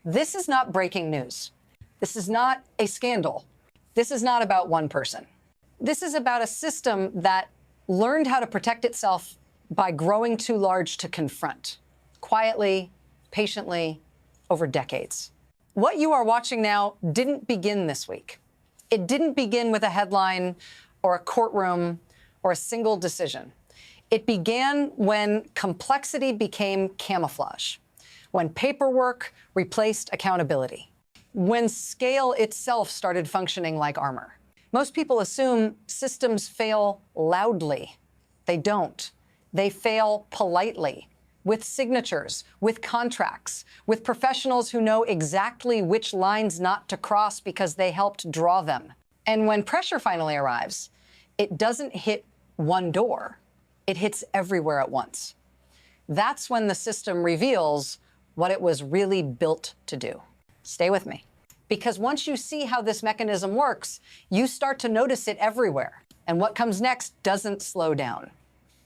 This is not breaking news. This is not a scandal. This is not about one person. This is about a system that learned how to protect itself by growing too large to confront, quietly, patiently, over decades. What you are watching now didn't begin this week. It didn't begin with a headline or a courtroom or a single decision. It began when complexity became camouflage, when paperwork replaced accountability, when scale itself started functioning like armor. Most people assume systems fail loudly. They don't. They fail politely, with signatures, with contracts, with professionals who know exactly which lines not to cross because they helped draw them. And when pressure finally arrives, it doesn't hit one door. It hits everywhere at once. That's when the system reveals what it was really built to do. Stay with me. Because once you see how this mechanism works, you start to notice it everywhere. And what comes next doesn't slow down.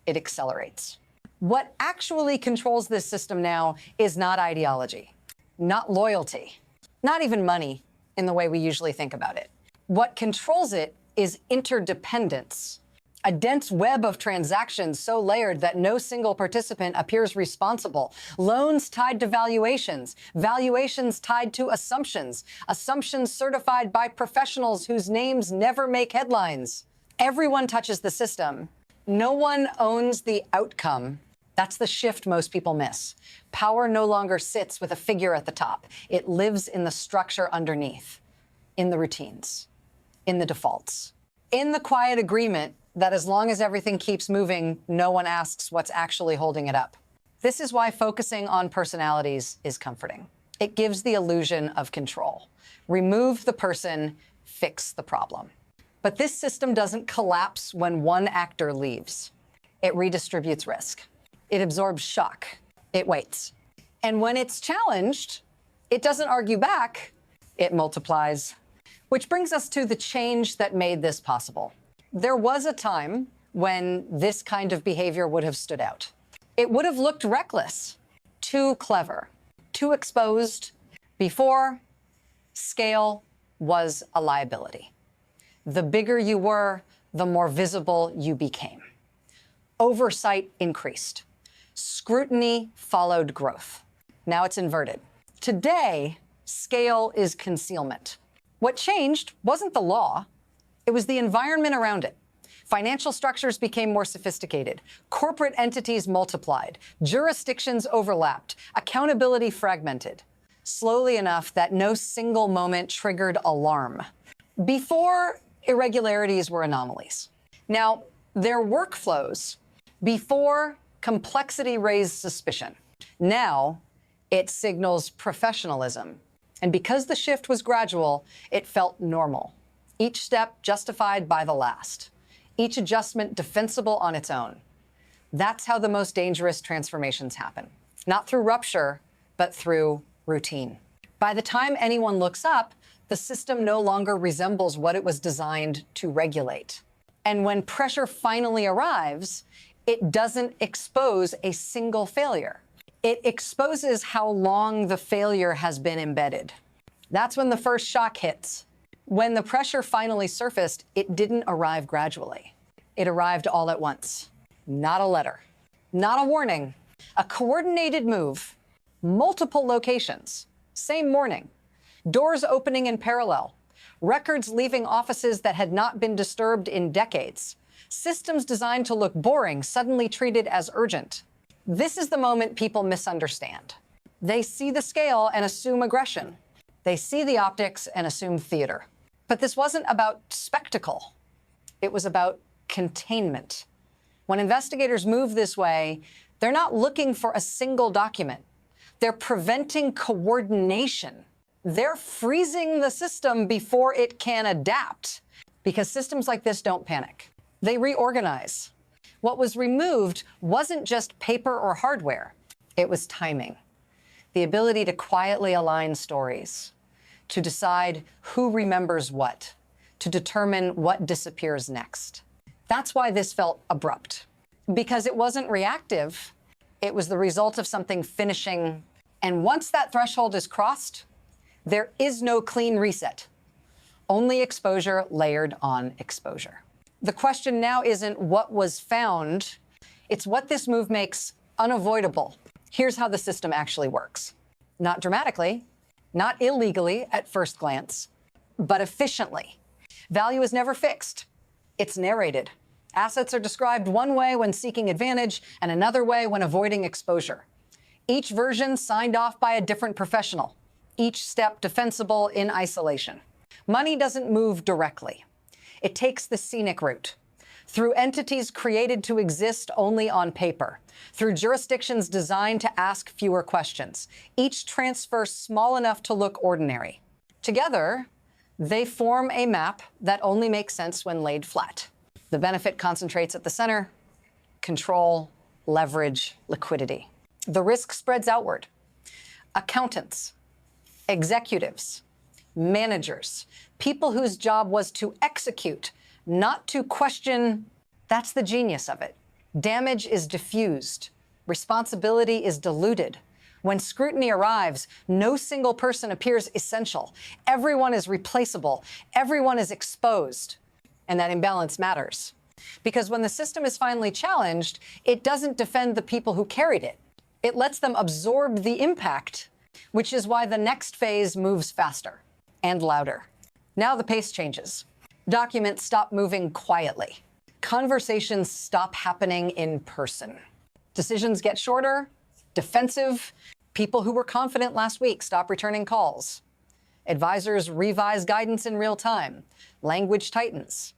It accelerates. What actually controls this system now is not ideology, not loyalty, not even money in the way we usually think about it. What controls it is interdependence, a dense web of transactions so layered that no single participant appears responsible. Loans tied to valuations, valuations tied to assumptions, assumptions certified by professionals whose names never make headlines. Everyone touches the system. No one owns the outcome. That's the shift most people miss. Power no longer sits with a figure at the top. It lives in the structure underneath, in the routines, in the defaults, in the quiet agreement that as long as everything keeps moving, no one asks what's actually holding it up. This is why focusing on personalities is comforting. It gives the illusion of control. Remove the person, fix the problem. But this system doesn't collapse when one actor leaves. It redistributes risk. It absorbs shock. It waits. And when it's challenged, it doesn't argue back. It multiplies. Which brings us to the change that made this possible. There was a time when this kind of behavior would have stood out. It would have looked reckless, too clever, too exposed. Before, scale was a liability. The bigger you were, the more visible you became. Oversight increased. Scrutiny followed growth. Now it's inverted. Today, scale is concealment. What changed wasn't the law. It was the environment around it. Financial structures became more sophisticated. Corporate entities multiplied. Jurisdictions overlapped. Accountability fragmented. Slowly enough that no single moment triggered alarm. Before, irregularities were anomalies. Now, they're workflows. Before, complexity raised suspicion. Now, it signals professionalism. And because the shift was gradual, it felt normal. Each step justified by the last. Each adjustment defensible on its own. That's how the most dangerous transformations happen. Not through rupture, but through routine. By the time anyone looks up, the system no longer resembles what it was designed to regulate. And when pressure finally arrives, it doesn't expose a single failure. It exposes how long the failure has been embedded. That's when the first shock hits. When the pressure finally surfaced, it didn't arrive gradually. It arrived all at once. Not a letter, not a warning, a coordinated move, multiple locations, same morning, doors opening in parallel, records leaving offices that had not been disturbed in decades, systems designed to look boring suddenly treated as urgent. This is the moment people misunderstand. They see the scale and assume aggression. They see the optics and assume theater. But this wasn't about spectacle. It was about containment. When investigators move this way, they're not looking for a single document. They're preventing coordination. They're freezing the system before it can adapt. Because systems like this don't panic. They reorganize. What was removed wasn't just paper or hardware. It was timing. The ability to quietly align stories, to decide who remembers what, to determine what disappears next. That's why this felt abrupt. Because it wasn't reactive. It was the result of something finishing And once that threshold is crossed, there is no clean reset, only exposure layered on exposure. The question now isn't what was found, it's what this move makes unavoidable. Here's how the system actually works. Not dramatically, not illegally at first glance, but efficiently. Value is never fixed. It's narrated. Assets are described one way when seeking advantage and another way when avoiding exposure. Each version signed off by a different professional. Each step defensible in isolation. Money doesn't move directly. It takes the scenic route. Through entities created to exist only on paper. Through jurisdictions designed to ask fewer questions. Each transfer small enough to look ordinary. Together, they form a map that only makes sense when laid flat. The benefit concentrates at the center: control, leverage, liquidity. The risk spreads outward. Accountants, executives, managers, people whose job was to execute, not to question. That's the genius of it. Damage is diffused. Responsibility is diluted. When scrutiny arrives, no single person appears essential. Everyone is replaceable. Everyone is exposed. And that imbalance matters. Because when the system is finally challenged, it doesn't defend the people who carried it. It lets them absorb the impact, which is why the next phase moves faster and louder. Now the pace changes. Documents stop moving quietly. Conversations stop happening in person. Decisions get shorter, defensive. People who were confident last week stop returning calls. Advisors revise guidance in real time. Language tightens.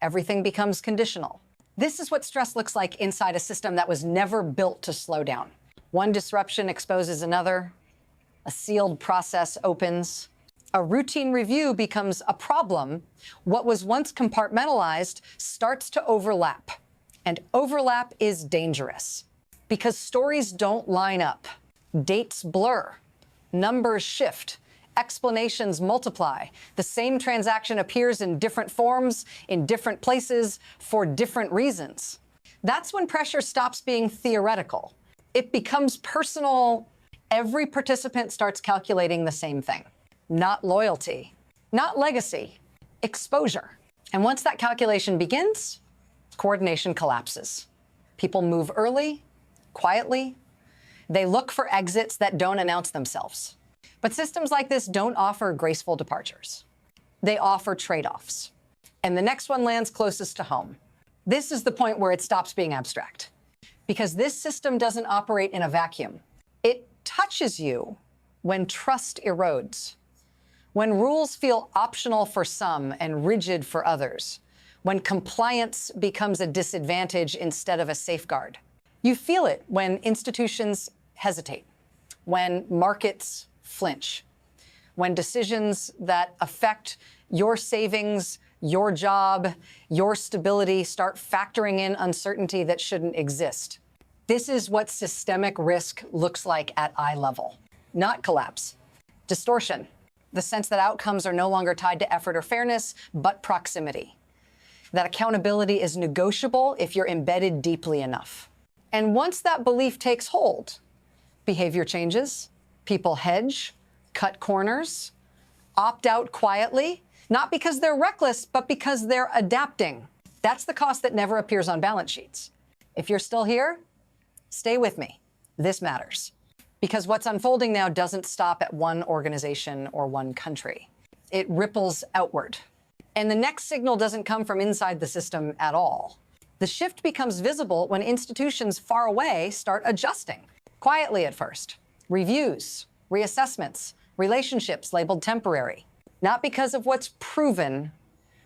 Everything becomes conditional. This is what stress looks like inside a system that was never built to slow down. One disruption exposes another. A sealed process opens. A routine review becomes a problem. What was once compartmentalized starts to overlap. And overlap is dangerous because stories don't line up. Dates blur. Numbers shift. Explanations multiply. The same transaction appears in different forms, in different places, for different reasons. That's when pressure stops being theoretical. It becomes personal. Every participant starts calculating the same thing. Not loyalty, not legacy, exposure. And once that calculation begins, coordination collapses. People move early, quietly. They look for exits that don't announce themselves. But systems like this don't offer graceful departures. They offer trade-offs. And the next one lands closest to home. This is the point where it stops being abstract. Because this system doesn't operate in a vacuum. It touches you when trust erodes. When rules feel optional for some and rigid for others. When compliance becomes a disadvantage instead of a safeguard. You feel it when institutions hesitate, when markets flinch, when decisions that affect your savings, your job, your stability start factoring in uncertainty that shouldn't exist. This is what systemic risk looks like at eye level. Not collapse, distortion. The sense that outcomes are no longer tied to effort or fairness, but proximity. That accountability is negotiable if you're embedded deeply enough. And once that belief takes hold, behavior changes, people hedge, cut corners, opt out quietly, not because they're reckless, but because they're adapting. That's the cost that never appears on balance sheets. If you're still here, stay with me. This matters. Because what's unfolding now doesn't stop at one organization or one country. It ripples outward. And the next signal doesn't come from inside the system at all. The shift becomes visible when institutions far away start adjusting, quietly at first. Reviews, reassessments, relationships labeled temporary. Not because of what's proven,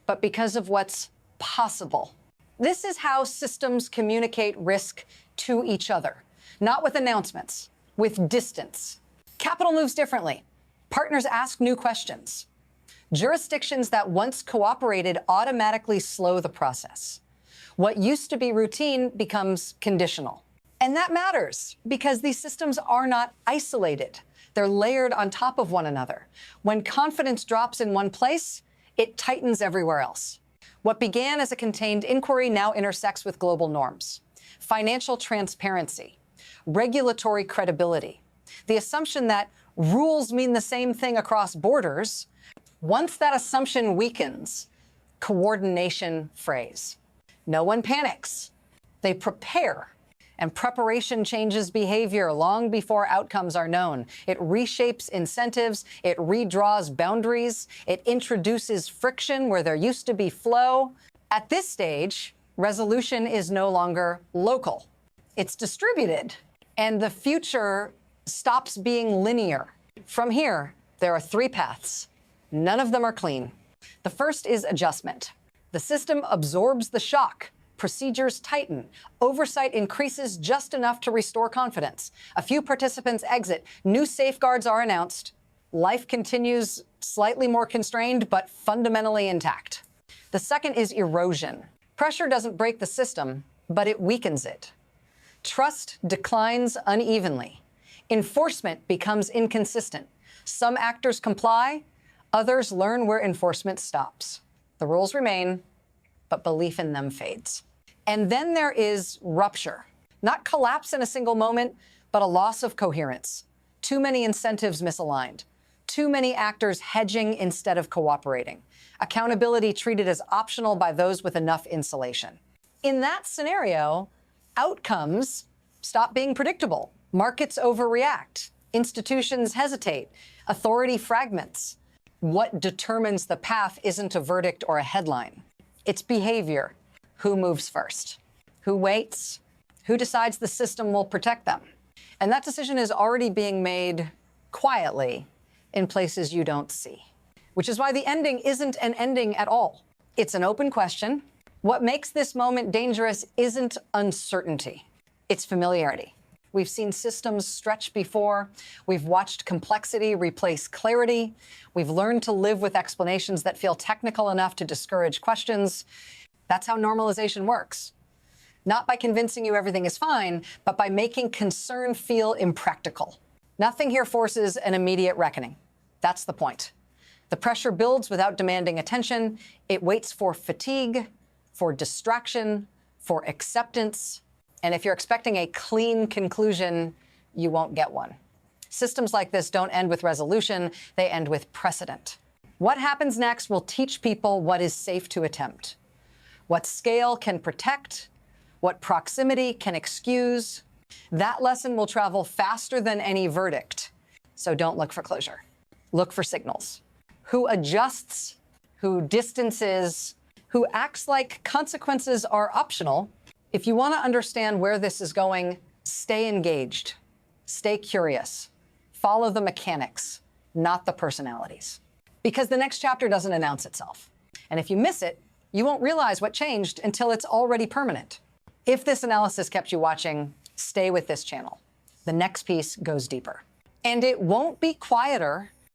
but because of what's possible. This is how systems communicate risk to each other, not with announcements, with distance. Capital moves differently. Partners ask new questions. Jurisdictions that once cooperated automatically slow the process. What used to be routine becomes conditional. And that matters because these systems are not isolated. They're layered on top of one another. When confidence drops in one place, it tightens everywhere else. What began as a contained inquiry now intersects with global norms. Financial transparency, regulatory credibility, the assumption that rules mean the same thing across borders. Once that assumption weakens, coordination frays. No one panics. They prepare. And preparation changes behavior long before outcomes are known. It reshapes incentives. It redraws boundaries. It introduces friction where there used to be flow. At this stage, resolution is no longer local. It's distributed. And the future stops being linear. From here, there are 3 paths. None of them are clean. The first is adjustment. The system absorbs the shock. Procedures tighten. Oversight increases just enough to restore confidence. A few participants exit. New safeguards are announced. Life continues slightly more constrained, but fundamentally intact. The second is erosion. Pressure doesn't break the system, but it weakens it. Trust declines unevenly. Enforcement becomes inconsistent. Some actors comply, others learn where enforcement stops. The rules remain, but belief in them fades. And then there is rupture. Not collapse in a single moment, but a loss of coherence. Too many incentives misaligned. Too many actors hedging instead of cooperating. Accountability treated as optional by those with enough insulation. In that scenario, outcomes stop being predictable. Markets overreact. Institutions hesitate. Authority fragments. What determines the path isn't a verdict or a headline. It's behavior. Who moves first? Who waits? Who decides the system will protect them? And that decision is already being made quietly in places you don't see. Which is why the ending isn't an ending at all. It's an open question. What makes this moment dangerous isn't uncertainty. It's familiarity. We've seen systems stretch before. We've watched complexity replace clarity. We've learned to live with explanations that feel technical enough to discourage questions. That's how normalization works. Not by convincing you everything is fine, but by making concern feel impractical. Nothing here forces an immediate reckoning. That's the point. The pressure builds without demanding attention. It waits for fatigue, for distraction, for acceptance. And if you're expecting a clean conclusion, you won't get one. Systems like this don't end with resolution, they end with precedent. What happens next will teach people what is safe to attempt, what scale can protect, what proximity can excuse. That lesson will travel faster than any verdict. So don't look for closure. Look for signals. Who adjusts, who distances, who acts like consequences are optional. If you want to understand where this is going, stay engaged, stay curious, follow the mechanics, not the personalities. Because the next chapter doesn't announce itself. And if you miss it, you won't realize what changed until it's already permanent. If this analysis kept you watching, stay with this channel. The next piece goes deeper. And it won't be quieter